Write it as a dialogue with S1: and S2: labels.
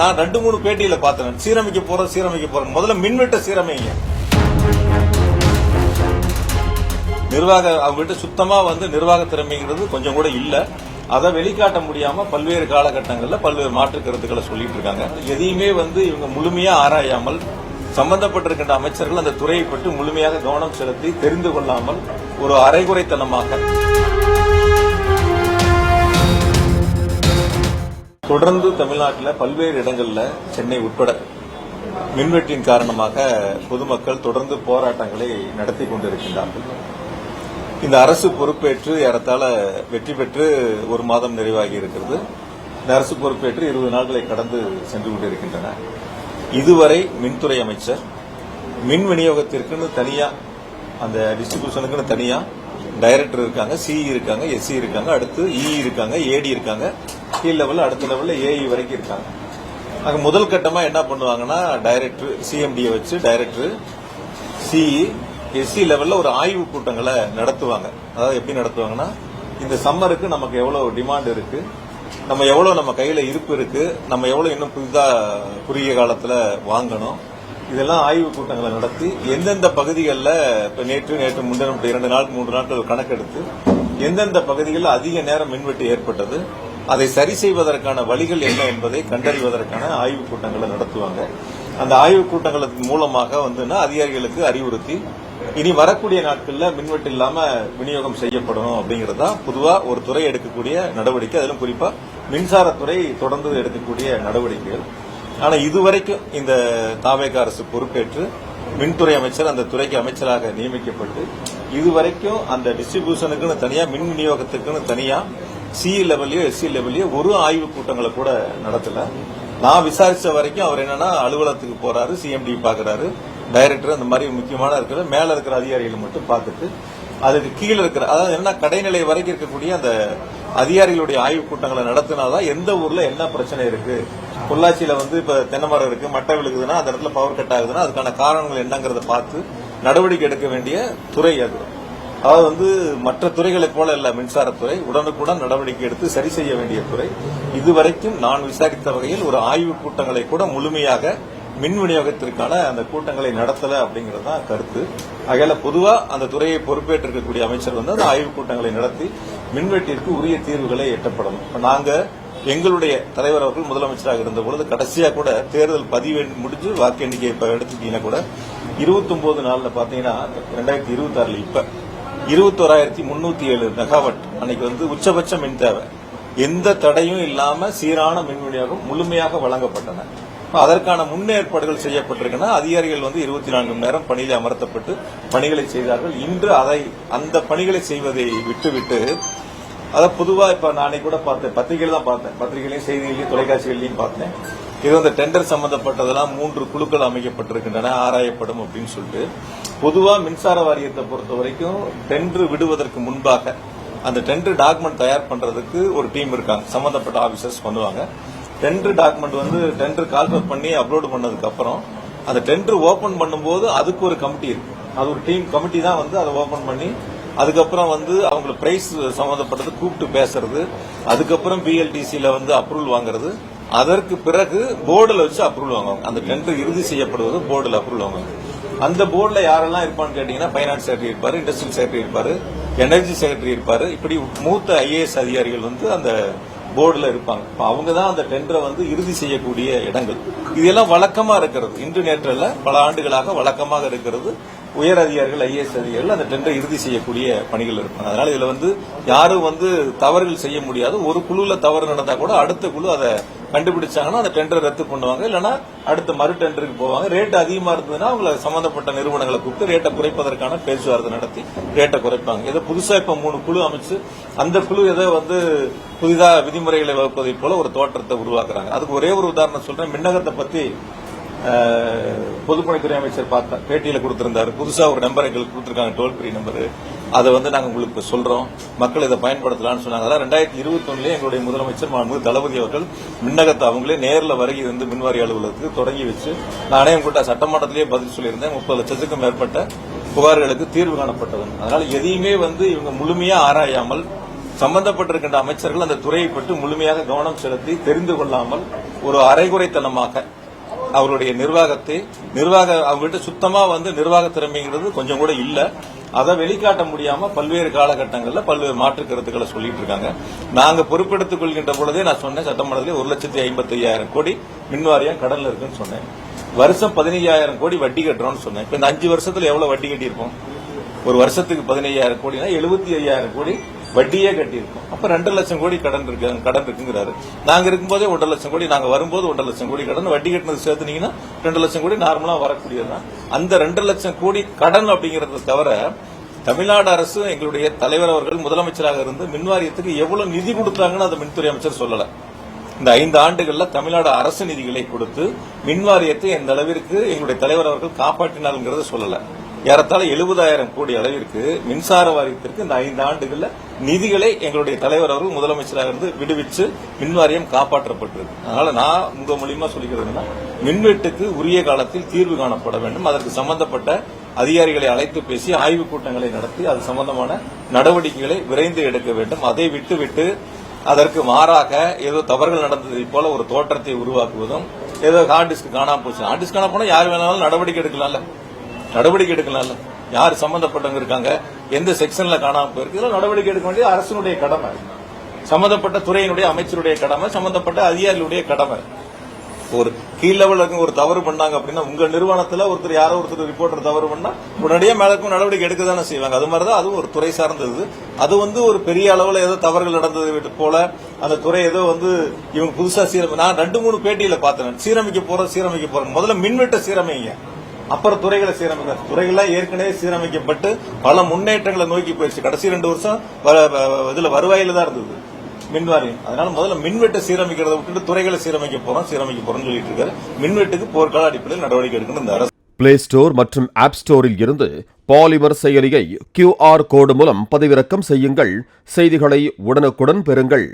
S1: நான் 2-3 பேட்டியில பார்த்தேன். சீரமைக்க போறோம். முதல்ல மின்வெட்ட சீரமைங்க. அவங்ககிட்ட சுத்தமா நிர்வாக திறமைங்கிறது கொஞ்சம் கூட இல்ல. அதை வெளிக்காட்ட முடியாம பல்வேறு காலகட்டங்களில் பல்வேறு மாற்று கருத்துக்களை சொல்லிட்டு இருக்காங்க. எதையுமே இவங்க முழுமையா ஆராயாமல் சம்பந்தப்பட்டிருக்கின்ற அமைச்சர்கள் அந்த துறையை பற்றி முழுமையாக கவனம் செலுத்தி தெரிந்து கொள்ளாமல் ஒரு அரைகுறைத்தனமாக தொடர்ந்து தமிழ்நாட்டில் பல்வேறு இடங்களில் சென்னை உட்பட மின்வெட்டின் காரணமாக பொதுமக்கள் தொடர்ந்து போராட்டங்களை நடத்தி கொண்டிருக்கின்றார்கள். இந்த அரசு பொறுப்பேற்று ஏறத்தாழ வெற்றி பெற்று ஒரு மாதம் நிறைவாகி இருக்கிறது. இந்த அரசு பொறுப்பேற்று 20 நாட்களை கடந்து சென்று கொண்டிருக்கின்றன. இதுவரை மின்துறை அமைச்சர் மின் விநியோகத்திற்குன்னு தனியா அந்த டிஸ்ட்ரிபியூஷனுக்குன்னு தனியா டைரக்டர் இருக்காங்க, சிஇ இருக்காங்க, எஸ்சி இருக்காங்க, அடுத்து இஇ இருக்காங்க, ஏடி இருக்காங்க, கீழ் லெவல் அடுத்த லெவல்ல ஏஇ வரைக்கும் இருக்காங்க. அங்க முதல் கட்டமா என்ன பண்ணுவாங்கன்னா டைரக்டர் சிஎம்டியை வச்சு டைரக்டர் சிஇ எஸ்சி லெவல்ல ஒரு ஆய்வு கூட்டங்களை நடத்துவாங்க. அதாவது எப்படி நடத்துவாங்கன்னா, இந்த சம்மருக்கு நமக்கு எவ்வளவு டிமாண்ட் இருக்கு, நம்ம கையில இருப்பு இருக்கு, நம்ம எவ்வளவு இன்னும் புதிதா குறுகிய காலத்துல வாங்கணும், இதெல்லாம் ஆய்வு கூட்டங்களை நடத்தி எந்தெந்த பகுதிகளில் இப்ப நேற்று முன்தினம் 2 நாள் 3 நாட்கள் கணக்கெடுத்து எந்தெந்த பகுதிகளில் அதிக நேரம் மின்வெட்டு ஏற்பட்டது, அதை சரி செய்வதற்கான வழிகள் என்ன என்பதை கண்டறிவதற்கான ஆய்வுக் கூட்டங்களை நடத்துவாங்க. அந்த ஆய்வுக் கூட்டங்களுக்கு மூலமாக அதிகாரிகளுக்கு அறிவுறுத்தி இனி வரக்கூடிய நாட்களில் மின்வெட்டு இல்லாம விநியோகம் செய்யப்படணும் அப்படிங்கறதா பொதுவா ஒரு துறை எடுக்கக்கூடிய நடவடிக்கை. அதிலும் குறிப்பா மின்சாரத்துறை தொடர்ந்து எடுக்கக்கூடிய நடவடிக்கைகள். ஆனா இதுவரைக்கும் இந்த தாவேக அரசு பொறுப்பேற்று மின்துறை அமைச்சர் அந்த துறைக்கு அமைச்சராக நியமிக்கப்பட்டு இதுவரைக்கும் அந்த டிஸ்ட்ரிபியூஷனுக்குன்னு தனியா மின் விநியோகத்துக்குன்னு தனியா சிஇ லெவல்லையோ எஸ்சி லெவல்லையோ ஒரு ஆய்வு கூட்டங்களை கூட நடத்தல. நான் விசாரிச்ச வரைக்கும் அவர் என்னன்னா அலுவலகத்துக்கு போறாரு, சிஎம்டி பாக்குறாரு, டைரக்டர் அந்த மாதிரி முக்கியமான இருக்கிற மேல இருக்கிற அதிகாரிகளை மட்டும் பார்த்துட்டு அதுக்கு கீழே இருக்கிற அதாவது என்ன கடைநிலை வரைக்கும் இருக்கக்கூடிய அந்த அதிகாரிகளுடைய ஆய்வுக் கூட்டங்களை நடத்தினாதான் எந்த ஊர்ல என்ன பிரச்சனை இருக்கு, பொள்ளாச்சியில இப்ப தென்னை மரம் இருக்கு, மட்டை விழுகுதுன்னா அந்த இடத்துல பவர் கட் ஆகுதுன்னா அதுக்கான காரணங்கள் என்னங்கறத பார்த்து நடவடிக்கை எடுக்க வேண்டிய துறை அது. அதாவது மற்ற துறைகளைப் போல இல்ல மின்சாரத்துறை, உடனுக்குடன் நடவடிக்கை எடுத்து சரி செய்ய வேண்டிய துறை. இதுவரைக்கும் நான் விசாரித்த வகையில் ஒரு ஆய்வுக் கூட்டங்களை கூட முழுமையாக மின் விநியோகத்திற்கான அந்த கூட்டங்களை நடத்தல அப்படிங்கறது தான் கருத்து. ஆகையால பொதுவா அந்த துறையை பொறுப்பேற்றிருக்கக்கூடிய அமைச்சர் அந்த ஆய்வுக் கூட்டங்களை நடத்தி மின்வெட்டிற்கு உரிய தீர்வுகளை எட்டப்படணும். நாங்க எங்களுடைய தலைவர் அவர்கள் முதலமைச்சராக இருந்த பொழுது கடைசியா கூட தேர்தல் பதிவு முடிஞ்சு வாக்கு எண்ணிக்கை இப்ப எடுத்துட்டீங்கன்னா கூட 29 நாள்ல பாத்தீங்கன்னா 2026 இப்ப 21,307 மெகாவாட் அன்னைக்கு உச்சபட்ச மின் தேவை எந்த தடையும் இல்லாம சீரான மின் விநியோகம் முழுமையாக வழங்கப்பட்டன. அதற்கான முன்னேற்பாடுகள் செய்யப்பட்டிருக்கின்றன. அதிகாரிகள் 24 மணி நேரம் பணியில் அமர்த்தப்பட்டு பணிகளை செய்தார்கள். இன்று அந்த பணிகளை செய்வதை விட்டுவிட்டு அதை பொதுவா இப்ப நானே கூட பார்த்தேன், பத்திரிகையில தான் பார்த்தேன், பத்திரிகையிலையும் செய்திகளையும் தொலைக்காட்சிகளையும் பார்த்தேன். இது அந்த டெண்டர் சம்பந்தப்பட்டதெல்லாம் 3 குழுக்கள் அமைக்கப்பட்டிருக்கின்றன, ஆராயப்படும் அப்படின்னு சொல்லிட்டு. பொதுவா மின்சார வாரியத்தை பொறுத்த வரைக்கும் டெண்டர் விடுவதற்கு முன்பாக அந்த டெண்டர் டாக்குமெண்ட் தயார் பண்றதுக்கு ஒரு டீம் இருக்காங்க, சம்பந்தப்பட்ட ஆபீசர்ஸ் பண்ணுவாங்க. டெண்டர் டாக்குமெண்ட் டெண்டர் கால்குலேட் பண்ணி அப்லோட் பண்ணதுக்கு அப்புறம் அந்த டெண்டர் ஓபன் பண்ணும்போது அதுக்கு ஒரு கமிட்டி இருக்கு. அது ஒரு டீம் கமிட்டி தான் அதை ஓபன் பண்ணி அதுக்கப்புறம் அவங்களுக்கு பிரைஸ் சம்பந்தப்பட்டது கூப்பிட்டு பேசுறது, அதுக்கப்புறம் பிஎல்டிசியில அப்ரூவல் வாங்குறது, அதற்கு பிறகு போர்டுல வச்சு அப்ரூவல் வாங்குவாங்க. அந்த டெண்டர் இறுதி செய்யப்படுவது போர்டுல அப்ரூவல் வாங்குவாங்க. அந்த போர்டுல யாரெல்லாம் இருப்பான்னு கேட்டீங்கன்னா பைனான்ஸ் செக்ரட்டரி இருப்பாரு, இண்டஸ்ட்ரியல் செக்ரட்டரி இருப்பாரு, எனர்ஜி செக்ரட்டரி இருப்பாரு, இப்படி மூத்த ஐஏஎஸ் அதிகாரிகள் அந்த போர்டுல இருப்பாங்க. அவங்க தான் அந்த டெண்டரை இறுதி செய்யக்கூடிய இடங்கள். இதெல்லாம் வழக்கமா இருக்கிறது, இன்று நேற்றல்ல பல ஆண்டுகளாக வழக்கமாக இருக்கிறது. உயர் அதிகாரிகள் ஐஏஎஸ் அதிகாரிகள் அந்த டெண்டரை இறுதி செய்யக்கூடிய பணிகள் இருப்பாங்க. அதனால இதுல யாரும் தவறுகள் செய்ய முடியாது. ஒரு குழுல தவறு நடந்தா கூட அடுத்த குழு அதை கண்டுபிடிச்சாங்கன்னா அந்த டெண்டரை ரத்து பண்ணுவாங்க, இல்லைன்னா அடுத்த மறு டெண்டருக்கு போவாங்க. ரேட் அதிகமா இருந்ததுன்னா அவங்களை சம்பந்தப்பட்ட நிறுவனங்களை கூப்பிட்டு ரேட்டை குறைப்பதற்கான பேச்சுவார்த்தை நடத்தி ரேட்டை குறைப்பாங்க. இதை புதுசா இப்ப 3 குழு அமைச்சு அந்த குழு எதை புதிதா விதிமுறைகளை வகுப்பதை போல ஒரு தோற்றத்தை உருவாக்குறாங்க. அதுக்கு ஒரே ஒரு உதாரணம் சொல்றேன். மின்னகத்தை பத்தி பொதுப்பணித்துறை அமைச்சர் பேட்டியில கொடுத்திருந்தாரு. புதுசா ஒரு நம்பர் எங்களுக்கு கொடுத்திருக்காங்க, டோல் ஃப்ரீ நம்பர். அதை நாங்க உங்களுக்கு சொல்றோம், மக்கள் இதை பயன்படுத்தலாம்னு சொன்னாங்க. அதான் 2021 எங்களுடைய முதலமைச்சர் மாண்புமிகு தளபதி அவர்கள் மின்னகத்தை அவங்களே நேரில் வருகை மின்வாரி அலுவலகத்துக்கு தொடங்கி வச்சு நானே உங்கள்கிட்ட சட்டமன்றத்திலேயே பதில் சொல்லியிருந்தேன். 30 லட்சத்துக்கும் மேற்பட்ட புகார்களுக்கு தீர்வு காணப்பட்டது. அதனால எதையுமே இவங்க முழுமையா ஆராயாமல் சம்பந்தப்பட்டிருக்கின்ற அமைச்சர்கள் அந்த துறையை பற்றி முழுமையாக கவனம் செலுத்தி தெரிந்து கொள்ளாமல் ஒரு அரைகுறைத்தனமாக அவருடைய அவங்ககிட்ட சுத்தமா நிர்வாக திறமைங்கிறது கொஞ்சம் கூட இல்ல. அதை வெளிக்காட்ட முடியாம பல்வேறு காலகட்டங்களில் பல்வேறு மாற்று கருத்துக்களை சொல்லிட்டு இருக்காங்க. நாங்க பொறுப்பெடுத்துக் கொள்கின்ற பொழுதே நான் சொன்னேன், சட்டமன்றத்தில் 1,55,000 கோடி மின்வாரியம் கடன்ல இருக்குன்னு சொன்னேன். வருஷம் 15,000 கோடி வட்டி கட்டுறோம்னு சொன்னேன். இப்ப இந்த 5 வருஷத்துல எவ்வளவு வட்டி கட்டியிருப்போம்? ஒரு வருஷத்துக்கு 15,000 கோடினா 75,000 கோடி வட்டியே கட்டியிருக்கோம். அப்ப 2 லட்சம் கோடி கடன் இருக்குங்கிறாரு. நாங்க இருக்கும்போதே 1,5 லட்சம் கோடி, நாங்க வரும்போது 1,5 லட்சம் கோடி கடன், வட்டி கட்டினது சேர்த்துனீங்கன்னா 2 லட்சம் கோடி நார்மலா வரக்கூடியதுதான். அந்த 2 லட்சம் கோடி கடன் அப்படிங்கறத தவிர தமிழ்நாடு அரசு எங்களுடைய தலைவர் அவர்கள் முதலமைச்சராக இருந்து மின்வாரியத்துக்கு எவ்வளவு நிதி கொடுத்தாங்கன்னு அந்த மின்துறை அமைச்சர் சொல்லல. இந்த 5 ஆண்டுகள்ல தமிழ்நாடு அரசு நிதிகளை கொடுத்து மின்வாரியத்தை எந்த அளவிற்கு எங்களுடைய தலைவர் அவர்கள் காப்பாற்றினார்ங்கிறத சொல்லல. ஏறத்தாழ 70,000 கோடி அளவிற்கு மின்சார வாரியத்திற்கு இந்த 5 ஆண்டுகள்ல நிதிகளை எங்களுடைய தலைவர் அவர்கள் முதலமைச்சராக இருந்து விடுவிச்சு மின்வாரியம் காப்பாற்றப்பட்டிருக்கு. அதனால நான் உங்க மூலியமா சொல்லிக்கிறதுன்னா, மின்வெட்டுக்கு உரிய காலத்தில் தீர்வு காணப்பட வேண்டும். அதற்கு சம்பந்தப்பட்ட அதிகாரிகளை அழைத்து பேசி ஆய்வுக் கூட்டங்களை நடத்தி அது சம்பந்தமான நடவடிக்கைகளை விரைந்து எடுக்க வேண்டும். அதை விட்டுவிட்டு அதற்கு மாறாக ஏதோ தவறுகள் நடந்ததை போல ஒரு தோற்றத்தை உருவாக்குவதும், ஏதோ ஹார்ட் டிஸ்க் காணாம போச்சு, ஹார்ட் டிஸ்க் காணாம போனா யார் வேணாலும் நடவடிக்கை எடுக்கலாம்ல. யார் சம்பந்தப்பட்டவங்க இருக்காங்க, எந்த செக்ஷன்ல காணாம போயிருக்கு, இதெல்லாம் நடவடிக்கை எடுக்க வேண்டியது அரசினுடைய கடமை, சம்பந்தப்பட்ட துறையினுடைய அமைச்சருடைய கடமை, சம்பந்தப்பட்ட அதிகாரிகளுடைய கடமை. ஒரு கீழ் லெவலுக்கு ஒரு தவறு பண்ணாங்க அப்படின்னா, உங்க நிறுவனத்துல யாரோ ஒருத்தர் ரிப்போர்ட்டர் தவறு பண்ணா உடனடியே மேலக்கும் நடவடிக்கை எடுக்க தானே செய்வாங்க. அது மாதிரிதான் அதுவும் ஒரு துறை சார்ந்தது. அது ஒரு பெரிய அளவுல ஏதோ தவறுகள் நடந்தது போல அந்த துறை ஏதோ இவங்க புதுசா நான் 2-3 பேட்டியில பார்த்தேன். சீரமைக்க போறோம். முதல்ல மின்வெட்டை சீரமைங்க, அப்புறம் துறைகளை சீரமைக்க. துறைகள்லாம் ஏற்கனவே சீரமைக்கப்பட்டு பல முன்னேற்றங்களை நோக்கி போயிடுச்சு. கடைசி 2 வருஷம் இதுல வருவாயில தான் இருந்தது மின்வாரியம். அதனால முதல்ல மின்வெட்டை சீரமைக்கிறத விட்டுட்டு துறைகளை சீரமைக்க போறோம் சொல்லிட்டு இருக்காரு. மின்வெட்டுக்கு போர்க்கால அடிப்படையில் நடவடிக்கை எடுக்கணும் இந்த அரசு.
S2: பிளே ஸ்டோர் மற்றும் ஆப் ஸ்டோரில் இருந்து பாலிமர் செயலியை QR கோடு மூலம் பதிவிறக்கம் செய்யுங்கள். செய்திகளை உடனுக்குடன் பெறுங்கள்.